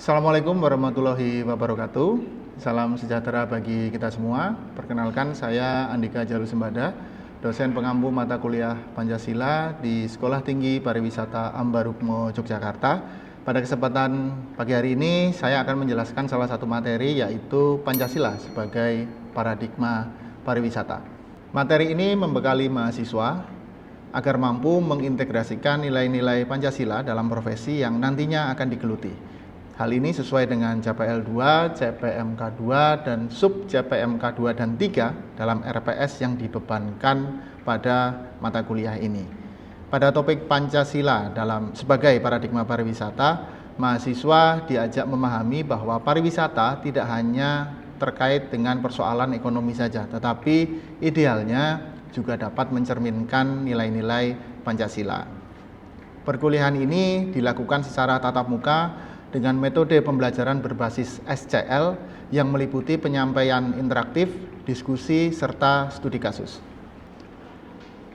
Assalamualaikum warahmatullahi wabarakatuh. Salam sejahtera bagi kita semua. Perkenalkan, saya Andika Jalusembada, dosen pengampu mata kuliah Pancasila di Sekolah Tinggi Pariwisata Ambarukmo, Yogyakarta. Pada kesempatan pagi hari ini, saya akan menjelaskan salah satu materi, yaitu Pancasila sebagai paradigma pariwisata. Materi ini membekali mahasiswa agar mampu mengintegrasikan nilai-nilai Pancasila dalam profesi yang nantinya akan digeluti. Hal ini sesuai dengan CPL 2, CPMK 2, dan sub CPMK 2 dan 3 dalam RPS yang dibebankan pada mata kuliah ini. Pada topik Pancasila sebagai paradigma pariwisata, mahasiswa diajak memahami bahwa pariwisata tidak hanya terkait dengan persoalan ekonomi saja, tetapi idealnya juga dapat mencerminkan nilai-nilai Pancasila. Perkuliahan ini dilakukan secara tatap muka dengan metode pembelajaran berbasis SCL yang meliputi penyampaian interaktif, diskusi, serta studi kasus.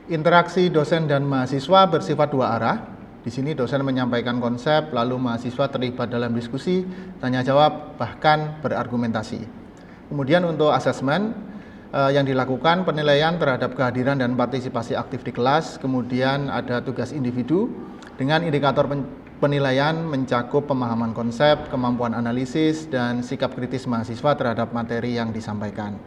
Interaksi dosen dan mahasiswa bersifat dua arah. Di sini dosen menyampaikan konsep, lalu mahasiswa terlibat dalam diskusi, tanya jawab, bahkan berargumentasi. Kemudian untuk asesmen yang dilakukan penilaian terhadap kehadiran dan partisipasi aktif di kelas, kemudian ada tugas individu dengan indikator penilaian mencakup pemahaman konsep, kemampuan analisis, dan sikap kritis mahasiswa terhadap materi yang disampaikan.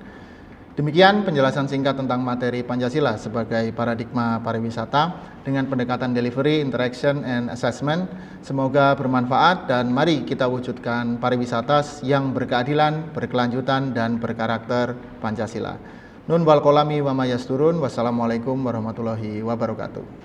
Demikian penjelasan singkat tentang materi Pancasila sebagai paradigma pariwisata dengan pendekatan delivery, interaction, and assessment. Semoga bermanfaat dan mari kita wujudkan pariwisata yang berkeadilan, berkelanjutan, dan berkarakter Pancasila. Nun wal kolami wa mayasturun. Wassalamualaikum warahmatullahi wabarakatuh.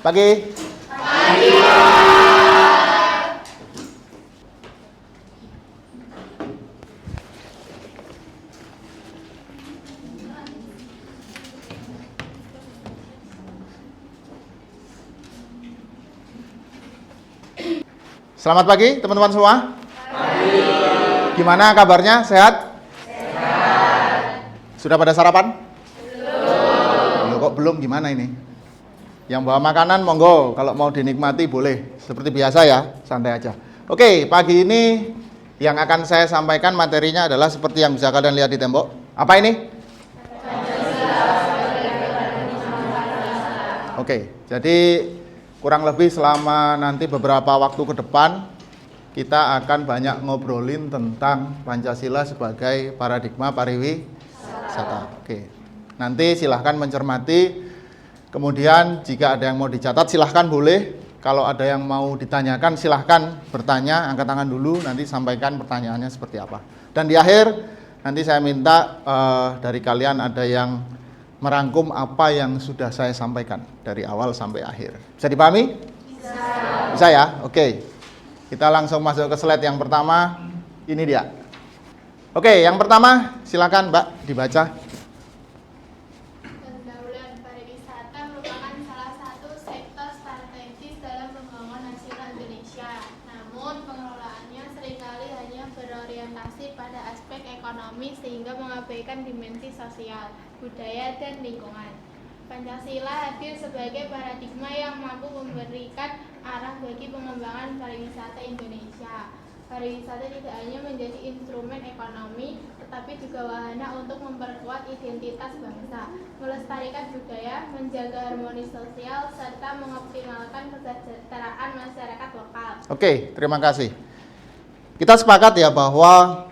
Pagi. Selamat pagi teman-teman semua. Pagi. Gimana kabarnya? Sehat? Sehat. Sudah pada sarapan? Belum. Kok belum, gimana ini? Yang bawa makanan monggo, kalau mau dinikmati boleh. Seperti biasa ya, santai aja. Oke, pagi ini yang akan saya sampaikan materinya adalah seperti yang bisa kalian lihat di tembok. Apa ini? Oke, jadi kurang lebih selama nanti beberapa waktu ke depan kita akan banyak ngobrolin tentang Pancasila sebagai paradigma pariwisata. Oke, nanti silahkan mencermati. Kemudian jika ada yang mau dicatat silahkan boleh. Kalau ada yang mau ditanyakan silahkan bertanya, angkat tangan dulu, nanti sampaikan pertanyaannya seperti apa. Dan di akhir nanti saya minta dari kalian ada yang merangkum apa yang sudah saya sampaikan dari awal sampai akhir. Bisa dipahami? Bisa. Bisa ya? Oke. Kita langsung masuk ke slide yang pertama. Ini dia. Oke, yang pertama silakan Mbak dibaca. Sehingga mengabaikan dimensi sosial, budaya, dan lingkungan. Pancasila hadir sebagai paradigma yang mampu memberikan arah bagi pengembangan pariwisata Indonesia. Pariwisata tidak hanya menjadi instrumen ekonomi, tetapi juga wahana untuk memperkuat identitas bangsa, melestarikan budaya, menjaga harmoni sosial, serta mengoptimalkan kesejahteraan masyarakat lokal. Oke, terima kasih. Kita sepakat ya bahwa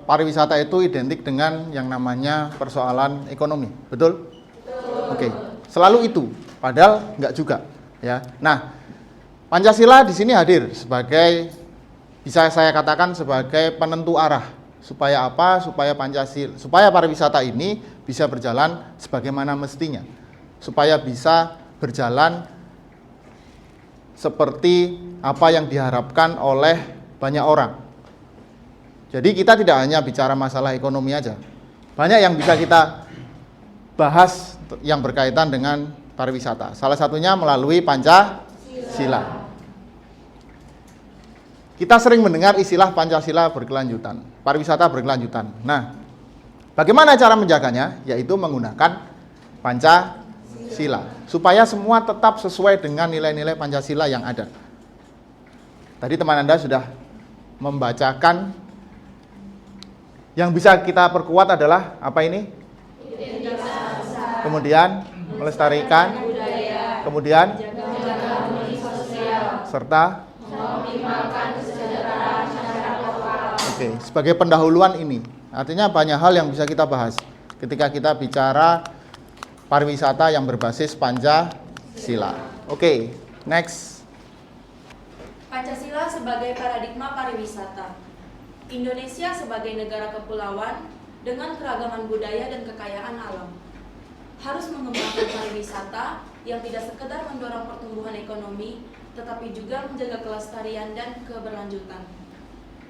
pariwisata itu identik dengan yang namanya persoalan ekonomi, betul? Betul. Oke, selalu itu, padahal enggak juga, ya. Nah, Pancasila di sini hadir sebagai, bisa saya katakan sebagai penentu arah, supaya apa? Supaya pariwisata ini bisa berjalan sebagaimana mestinya, supaya bisa berjalan seperti apa yang diharapkan oleh banyak orang. Jadi kita tidak hanya bicara masalah ekonomi aja. Banyak yang bisa kita bahas yang berkaitan dengan pariwisata. Salah satunya melalui Pancasila. kita sering mendengar istilah Pancasila berkelanjutan, pariwisata berkelanjutan. Nah, bagaimana cara menjaganya? Yaitu menggunakan Pancasila, supaya semua tetap sesuai dengan nilai-nilai Pancasila yang ada. Tadi teman Anda sudah membacakan, yang bisa kita perkuat adalah apa ini? Kemudian melestarikan, kemudian serta oke, sebagai pendahuluan ini. Artinya banyak hal yang bisa kita bahas ketika kita bicara pariwisata yang berbasis Pancasila. Oke, next. Pancasila sebagai paradigma pariwisata. Indonesia sebagai negara kepulauan dengan keragaman budaya dan kekayaan alam harus mengembangkan pariwisata yang tidak sekedar mendorong pertumbuhan ekonomi, tetapi juga menjaga kelestarian dan keberlanjutan.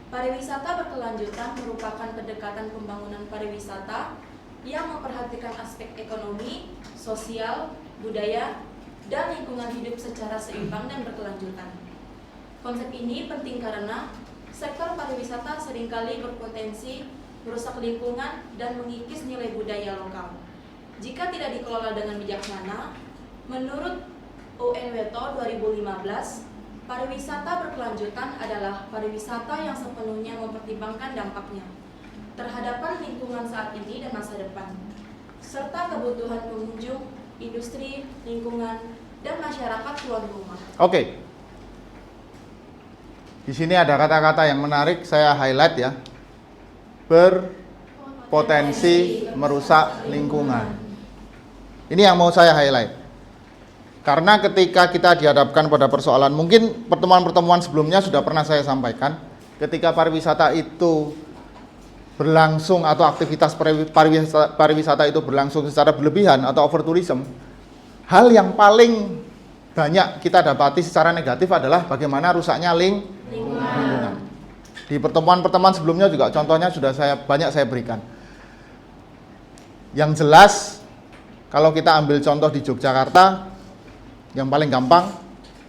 Pariwisata berkelanjutan merupakan pendekatan pembangunan pariwisata yang memperhatikan aspek ekonomi, sosial, budaya, dan lingkungan hidup secara seimbang dan berkelanjutan. Konsep ini penting karena sektor pariwisata seringkali berpotensi merusak lingkungan dan mengikis nilai budaya lokal. Jika tidak dikelola dengan bijaksana, menurut UNWTO 2015, pariwisata berkelanjutan adalah pariwisata yang sepenuhnya mempertimbangkan dampaknya terhadap lingkungan saat ini dan masa depan, serta kebutuhan pengunjung, industri, lingkungan, dan masyarakat tuan rumah. Oke. Di sini ada kata-kata yang menarik, saya highlight ya. Berpotensi merusak lingkungan. Ini yang mau saya highlight. Karena ketika kita dihadapkan pada persoalan, mungkin pertemuan-pertemuan sebelumnya sudah pernah saya sampaikan, ketika pariwisata itu berlangsung atau aktivitas pariwisata itu berlangsung secara berlebihan atau over tourism, hal yang paling banyak kita dapati secara negatif adalah bagaimana rusaknya lingkungan. Di pertemuan-pertemuan sebelumnya juga contohnya sudah banyak saya berikan. Yang jelas, kalau kita ambil contoh di Yogyakarta, yang paling gampang,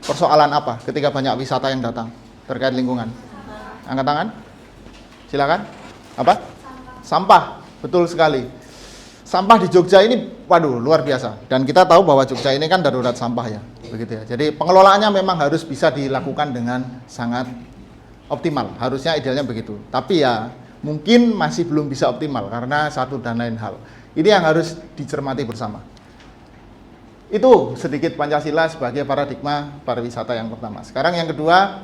persoalan apa ketika banyak wisata yang datang terkait lingkungan? Angkat tangan. Silakan. Apa? Sampah. Betul sekali. Sampah di Jogja ini, waduh, luar biasa. Dan kita tahu bahwa Jogja ini kan darurat sampah ya. Begitu ya. Jadi pengelolaannya memang harus bisa dilakukan dengan sangat optimal. Harusnya idealnya begitu. Tapi ya, mungkin masih belum bisa optimal karena satu dan lain hal. Ini yang harus dicermati bersama. Itu sedikit Pancasila sebagai paradigma pariwisata yang pertama. Sekarang yang kedua,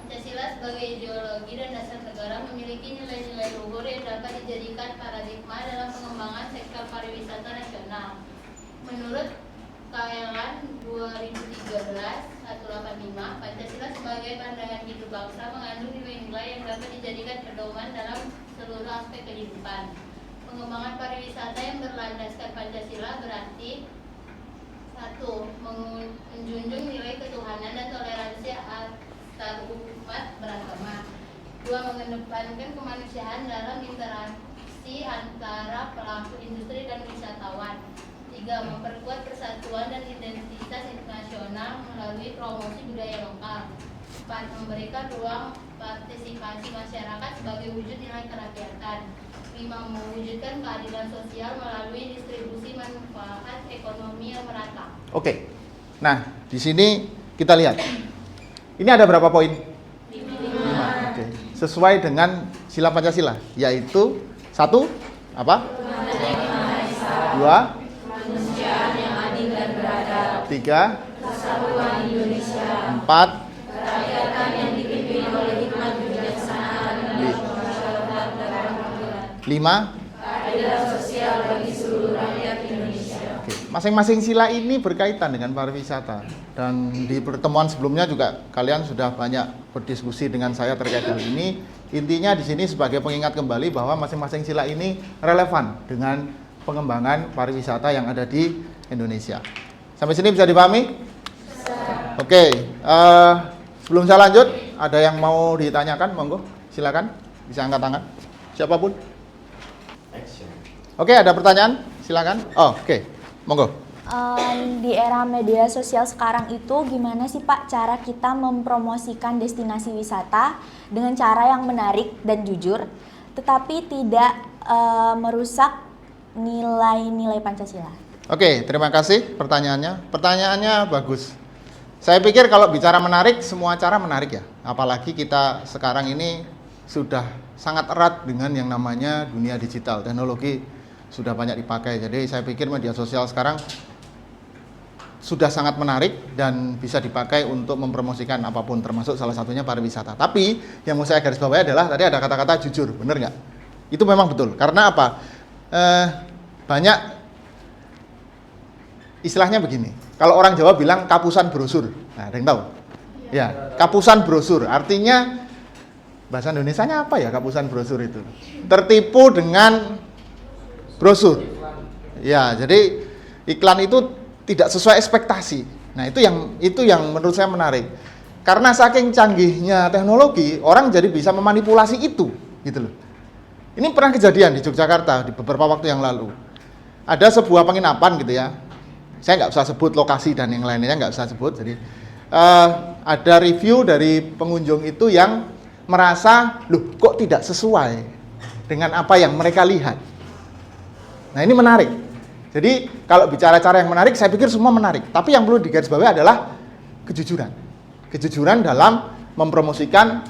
Pancasila sebagai ideologi dan dasar negara memiliki nilai-nilai luhur yang dapat dijadikan paradigma dalam pengembangan sektor pariwisata nasional. Menurut KLN 2013-185, Pancasila sebagai pandangan hidup bangsa mengandung nilai-nilai yang dapat dijadikan pedoman dalam seluruh aspek kehidupan. Pengembangan pariwisata yang berlandaskan Pancasila berarti 1. Menjunjung nilai ketuhanan dan toleransi antar umat beragama. 2. Mengedepankan kemanusiaan dalam interaksi antara pelaku industri dan wisatawan. 3. Memperkuat persatuan dan identitas nasional melalui promosi budaya lokal. 4. Memberikan ruang partisipasi masyarakat sebagai wujud nilai kerakyatan. 5. Mewujudkan keadilan sosial melalui distribusi manfaat ekonomi yang merata. oke. Nah, di sini kita lihat. Ini ada berapa poin? 5. Oke. Sesuai dengan sila Pancasila, yaitu 1. Apa? 2. Kemanusiaan yang adil dan beradab. 3. Kesatuan Indonesia. 4. Kerakyatan yang dipimpin oleh hikmat kebijaksanaan dan masyarakat dan perwakilan. 5. Keadilan sosial bagi seluruh rakyat Indonesia. Oke. Masing-masing sila ini berkaitan dengan pariwisata. Dan di pertemuan sebelumnya juga kalian sudah banyak berdiskusi dengan saya terkait hal ini. Intinya di sini sebagai pengingat kembali bahwa masing-masing sila ini relevan dengan pengembangan pariwisata yang ada di Indonesia. Sampai sini bisa dipahami? Oke. Sebelum saya lanjut, ada yang mau ditanyakan? Monggo, silakan. Bisa angkat tangan. Siapapun. Oke, ada pertanyaan? Silakan. Oh, oke. Monggo. Di era media sosial sekarang itu gimana sih Pak cara kita mempromosikan destinasi wisata dengan cara yang menarik dan jujur, tetapi tidak merusak nilai-nilai Pancasila? Oke, terima kasih pertanyaannya. Pertanyaannya bagus. Saya pikir kalau bicara menarik, semua cara menarik ya. Apalagi kita sekarang ini sudah sangat erat dengan yang namanya dunia digital. Teknologi sudah banyak dipakai. Jadi saya pikir media sosial sekarang sudah sangat menarik dan bisa dipakai untuk mempromosikan apapun, termasuk salah satunya pariwisata. Tapi yang mau saya garis bawahi adalah tadi ada kata-kata jujur, benar nggak? Itu memang betul. Karena apa? Banyak istilahnya begini. Kalau orang Jawa bilang kapusan brosur. Nah, ada yang tahu? Ya, kapusan brosur. Artinya bahasa Indonesianya apa ya kapusan brosur itu? Tertipu dengan brosur. Ya, jadi iklan itu tidak sesuai ekspektasi. Nah, itu yang menurut saya menarik. Karena saking canggihnya teknologi, orang jadi bisa memanipulasi itu, gitu loh. Ini pernah kejadian di Yogyakarta di beberapa waktu yang lalu. Ada sebuah penginapan gitu ya. Saya nggak usah sebut lokasi dan yang lainnya nggak usah sebut. Jadi ada review dari pengunjung itu yang merasa, loh kok tidak sesuai dengan apa yang mereka lihat. Nah, ini menarik. Jadi kalau bicara cara yang menarik, saya pikir semua menarik. Tapi yang perlu digarisbawahi adalah kejujuran. Kejujuran dalam mempromosikan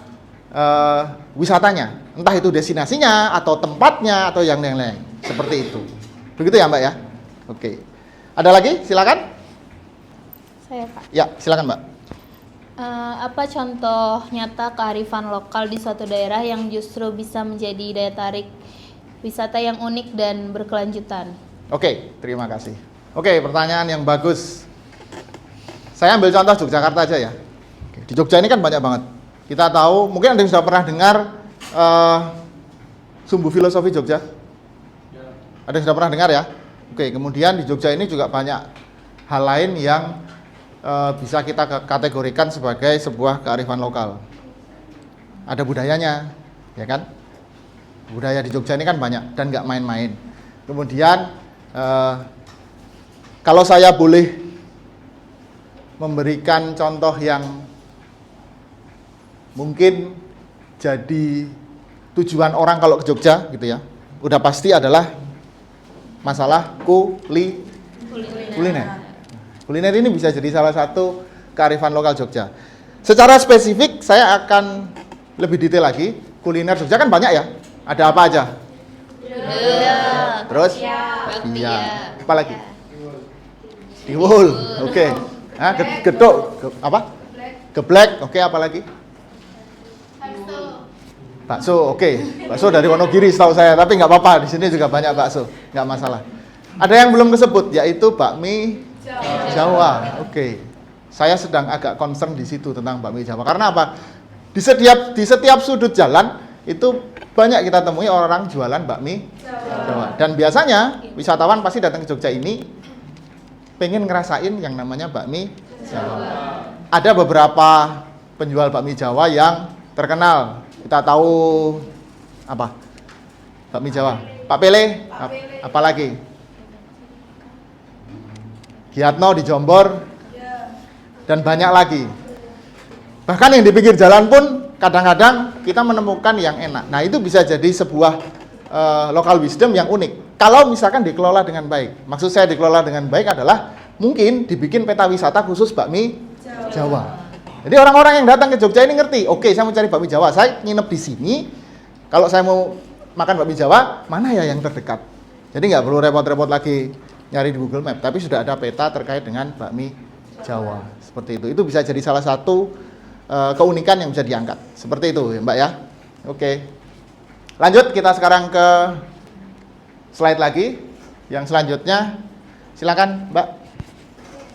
wisatanya. Entah itu destinasinya, atau tempatnya, atau yang lain-lain. Seperti itu. Begitu ya Mbak ya? Oke. Ada lagi? Silakan. Saya Pak. Ya, silakan Mbak. Apa contoh nyata kearifan lokal di suatu daerah yang justru bisa menjadi daya tarik wisata yang unik dan berkelanjutan? Oke, terima kasih. Oke, pertanyaan yang bagus. Saya ambil contoh Yogyakarta aja ya. Di Jogja ini kan banyak banget. Kita tahu, mungkin Anda sudah pernah dengar Sumbu Filosofi Jogja? Ada yang sudah pernah dengar ya? Oke, kemudian di Jogja ini juga banyak hal lain yang bisa kita kategorikan sebagai sebuah kearifan lokal. Ada budayanya, ya kan? Budaya di Jogja ini kan banyak dan nggak main-main. Kemudian kalau saya boleh memberikan contoh yang mungkin jadi tujuan orang kalau ke Jogja gitu ya, udah pasti adalah masalah kuliner. Kuliner ini bisa jadi salah satu kearifan lokal Jogja. Secara spesifik saya akan lebih detail lagi. Kuliner Jogja kan banyak ya. Ada apa aja? Terus? Iya. Apa lagi? Tiwul. Oke. Nah, gedok. Apa? Geblek. Oke, apa lagi? Bakso. Oke. Bakso dari Wonogiri setahu saya, tapi nggak apa-apa. Di sini juga banyak bakso, nggak masalah. Ada yang belum disebut, yaitu bakmi Jawa. Oke. Saya sedang agak concern di situ tentang bakmi Jawa. Karena apa? Di setiap sudut jalan itu banyak kita temui orang jualan bakmi Jawa. Dan biasanya wisatawan pasti datang ke Jogja ini pengen ngerasain yang namanya bakmi Jawa. Ada beberapa penjual bakmi Jawa yang terkenal. Kita tahu apa? Bakmi Jawa. Pak Pele, apalagi? Giatno di Jombor, dan banyak lagi. Bahkan yang di pinggir jalan pun kadang-kadang kita menemukan yang enak. Nah, itu bisa jadi sebuah local wisdom yang unik. Kalau misalkan dikelola dengan baik. Maksud saya dikelola dengan baik adalah mungkin dibikin peta wisata khusus bakmi Jawa. Jadi orang-orang yang datang ke Jogja ini ngerti, oke, saya mau cari bakmi Jawa, saya nginep di sini. Kalau saya mau makan bakmi Jawa, mana ya yang terdekat? Jadi nggak perlu repot-repot lagi nyari di Google Map, tapi sudah ada peta terkait dengan bakmi Jawa. Seperti itu. Itu bisa jadi salah satu keunikan yang bisa diangkat. Seperti itu ya Mbak ya. Oke. Lanjut, kita sekarang ke slide lagi. Yang selanjutnya, silakan Mbak.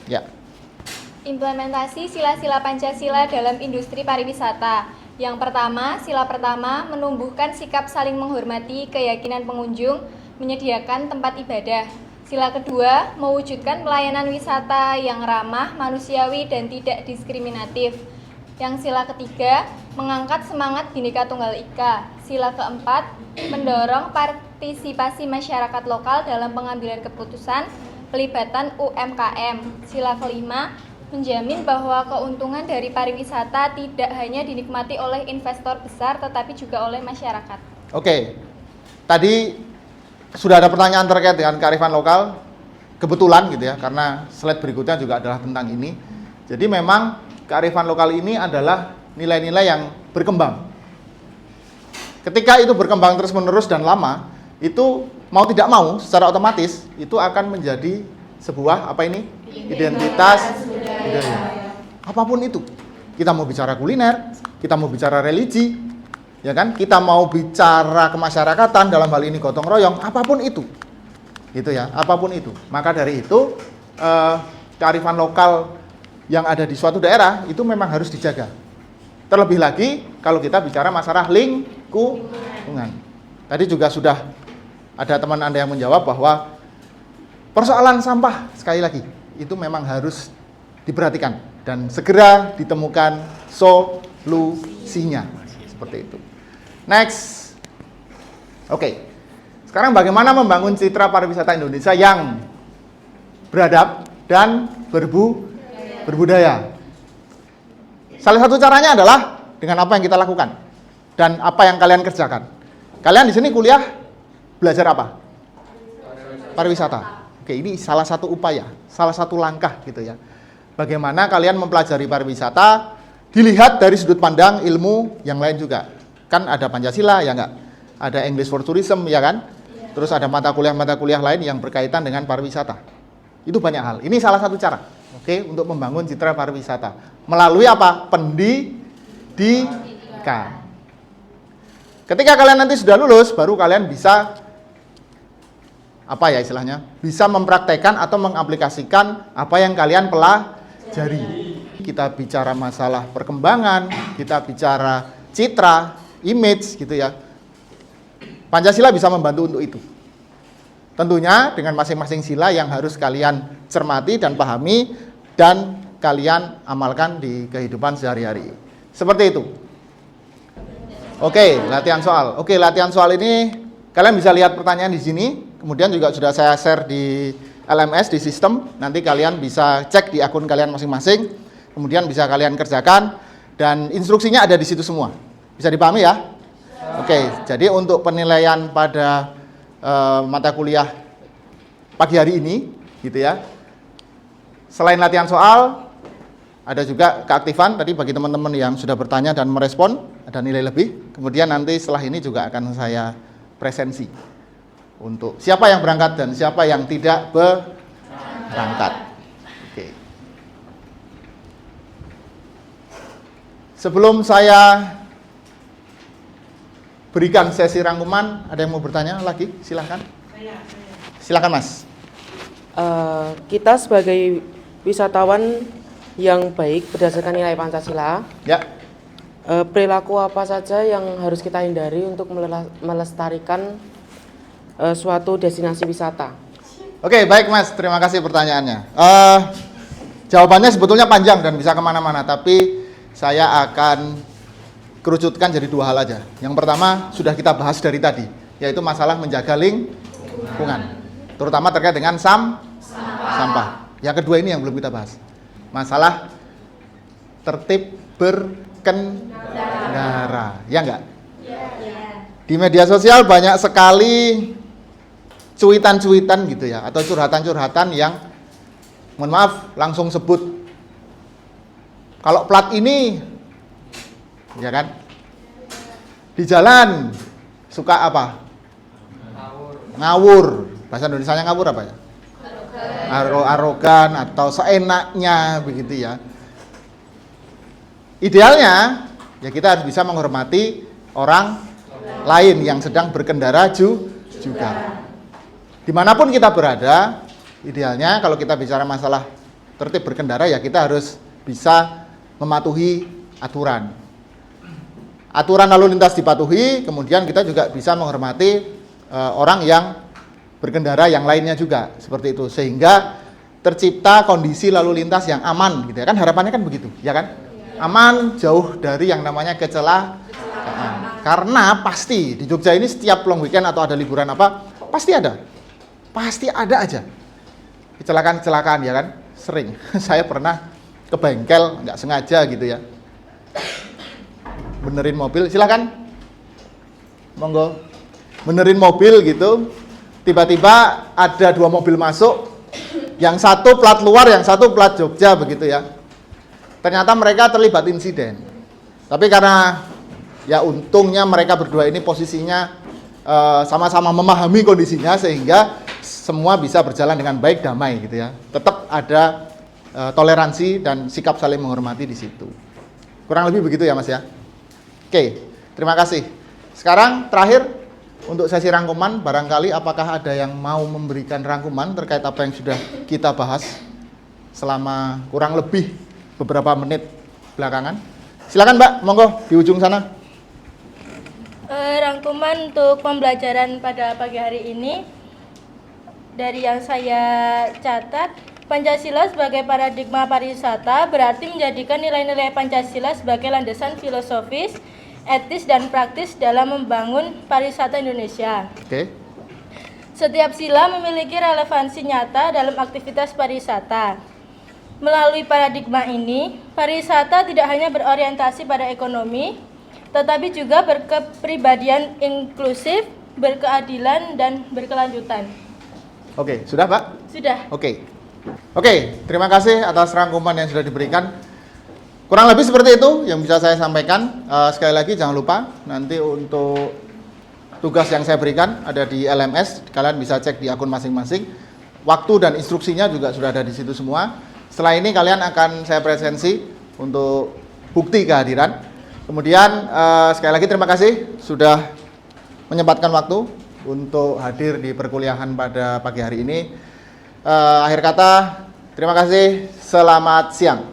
Ya. Implementasi sila-sila Pancasila dalam industri pariwisata. Yang pertama, sila pertama, menumbuhkan sikap saling menghormati keyakinan pengunjung, menyediakan tempat ibadah. Sila kedua, mewujudkan pelayanan wisata yang ramah, manusiawi, dan tidak diskriminatif. Yang sila ketiga, mengangkat semangat Bhinneka Tunggal Ika. Sila keempat, mendorong partisipasi masyarakat lokal dalam pengambilan keputusan. pelibatan UMKM. Sila kelima, menjamin bahwa keuntungan dari pariwisata tidak hanya dinikmati oleh investor besar tetapi juga oleh masyarakat. Oke, tadi sudah ada pertanyaan terkait dengan kearifan lokal. Kebetulan gitu ya, karena slide berikutnya juga adalah tentang ini. Jadi memang kearifan lokal ini adalah nilai-nilai yang berkembang. Ketika itu berkembang terus-menerus dan lama, itu mau tidak mau secara otomatis itu akan menjadi sebuah apa ini? Identitas budaya. Apapun itu. Kita mau bicara kuliner, kita mau bicara religi, ya kan? Kita mau bicara kemasyarakatan, dalam hal ini gotong royong, apapun itu. Gitu ya, apapun itu. Maka dari itu kearifan lokal yang ada di suatu daerah itu memang harus dijaga. Terlebih lagi kalau kita bicara masalah lingkungan. Tadi juga sudah ada teman Anda yang menjawab bahwa persoalan sampah sekali lagi itu memang harus diperhatikan dan segera ditemukan solusinya. Seperti itu. Next. Oke. Sekarang bagaimana membangun citra pariwisata Indonesia yang beradab dan berbudaya. Salah satu caranya adalah dengan apa yang kita lakukan dan apa yang kalian kerjakan. Kalian di sini kuliah belajar apa? Pariwisata. Oke, ini salah satu upaya, salah satu langkah gitu ya. Bagaimana kalian mempelajari pariwisata dilihat dari sudut pandang ilmu yang lain juga. Kan ada Pancasila ya enggak? Ada English for Tourism ya kan? Terus ada mata kuliah lain yang berkaitan dengan pariwisata. Itu banyak hal. Ini salah satu cara, oke, untuk membangun citra pariwisata. Melalui apa? Pendidikan. Ketika kalian nanti sudah lulus, baru kalian bisa apa ya istilahnya? Bisa mempraktekkan atau mengaplikasikan apa yang kalian pelajari. Kita bicara masalah perkembangan, kita bicara citra, image gitu ya. Pancasila bisa membantu untuk itu. Tentunya dengan masing-masing sila yang harus kalian cermati dan pahami dan kalian amalkan di kehidupan sehari-hari. Seperti itu. Oke, latihan soal. Oke, latihan soal ini kalian bisa lihat pertanyaan di sini. Kemudian juga sudah saya share di LMS di sistem. Nanti kalian bisa cek di akun kalian masing-masing. Kemudian bisa kalian kerjakan dan instruksinya ada di situ semua. Bisa dipahami ya? Oke, jadi untuk penilaian pada mata kuliah pagi hari ini, gitu ya. Selain latihan soal, ada juga keaktifan tadi bagi teman-teman yang sudah bertanya dan merespon, ada nilai lebih. Kemudian nanti setelah ini juga akan saya presensi untuk siapa yang berangkat dan siapa yang tidak berangkat. Oke. Sebelum saya berikan sesi rangkuman, ada yang mau bertanya lagi? Silahkan. Silahkan Mas. Kita sebagai wisatawan yang baik berdasarkan nilai Pancasila, Ya. Perilaku apa saja yang harus kita hindari untuk melestarikan suatu destinasi wisata? Oke, baik Mas, terima kasih pertanyaannya. Jawabannya sebetulnya panjang dan bisa kemana-mana, tapi saya akan kerucutkan jadi dua hal aja. Yang pertama sudah kita bahas dari tadi, yaitu masalah menjaga lingkungan, terutama terkait dengan sampah. Yang kedua ini yang belum kita bahas, masalah tertib berkendara, ya enggak? Di media sosial banyak sekali cuitan-cuitan gitu ya, atau curhatan-curhatan yang, mohon maaf, langsung sebut kalau plat ini, ya kan, di jalan suka apa? Ngawur. Bahasa Indonesianya ngawur apa ya? Arogan atau seenaknya begitu ya. Idealnya ya kita harus bisa menghormati orang lain yang sedang berkendara juga. Dimanapun kita berada, idealnya kalau kita bicara masalah tertib berkendara ya kita harus bisa mematuhi aturan. Aturan lalu lintas dipatuhi, kemudian kita juga bisa menghormati orang yang berkendara yang lainnya juga, seperti itu, sehingga tercipta kondisi lalu lintas yang aman gitu ya, kan harapannya kan begitu ya kan, aman, jauh dari yang namanya kecelakaan. Karena pasti di Jogja ini setiap long weekend atau ada liburan apa pasti ada aja kecelakaan ya kan? Sering. Saya pernah ke bengkel nggak sengaja gitu ya. Benerin mobil, silakan. Monggo. Benerin mobil gitu. Tiba-tiba ada 2 mobil masuk. Yang satu plat luar, yang satu plat Jogja begitu ya. Ternyata mereka terlibat insiden. Tapi karena ya untungnya mereka berdua ini posisinya sama-sama memahami kondisinya sehingga semua bisa berjalan dengan baik, damai gitu ya. Tetap ada toleransi dan sikap saling menghormati di situ. Kurang lebih begitu ya Mas ya. Oke, terima kasih. Sekarang terakhir untuk sesi rangkuman, barangkali apakah ada yang mau memberikan rangkuman terkait apa yang sudah kita bahas selama kurang lebih beberapa menit belakangan. Silakan Mbak, monggo di ujung sana. Rangkuman untuk pembelajaran pada pagi hari ini, dari yang saya catat, Pancasila sebagai paradigma pariwisata berarti menjadikan nilai-nilai Pancasila sebagai landasan filosofis, etis, dan praktis dalam membangun pariwisata Indonesia. Oke. Setiap sila memiliki relevansi nyata dalam aktivitas pariwisata. Melalui paradigma ini, pariwisata tidak hanya berorientasi pada ekonomi, tetapi juga berkepribadian inklusif, berkeadilan, dan berkelanjutan. Oke, sudah Pak? Sudah. Oke, terima kasih atas rangkuman yang sudah diberikan. Kurang lebih seperti itu yang bisa saya sampaikan. Sekali lagi jangan lupa nanti untuk tugas yang saya berikan ada di LMS. Kalian bisa cek di akun masing-masing. Waktu dan instruksinya juga sudah ada di situ semua. Setelah ini kalian akan saya presensi untuk bukti kehadiran. Kemudian sekali lagi terima kasih sudah menyempatkan waktu untuk hadir di perkuliahan pada pagi hari ini. Akhir kata, terima kasih, selamat siang.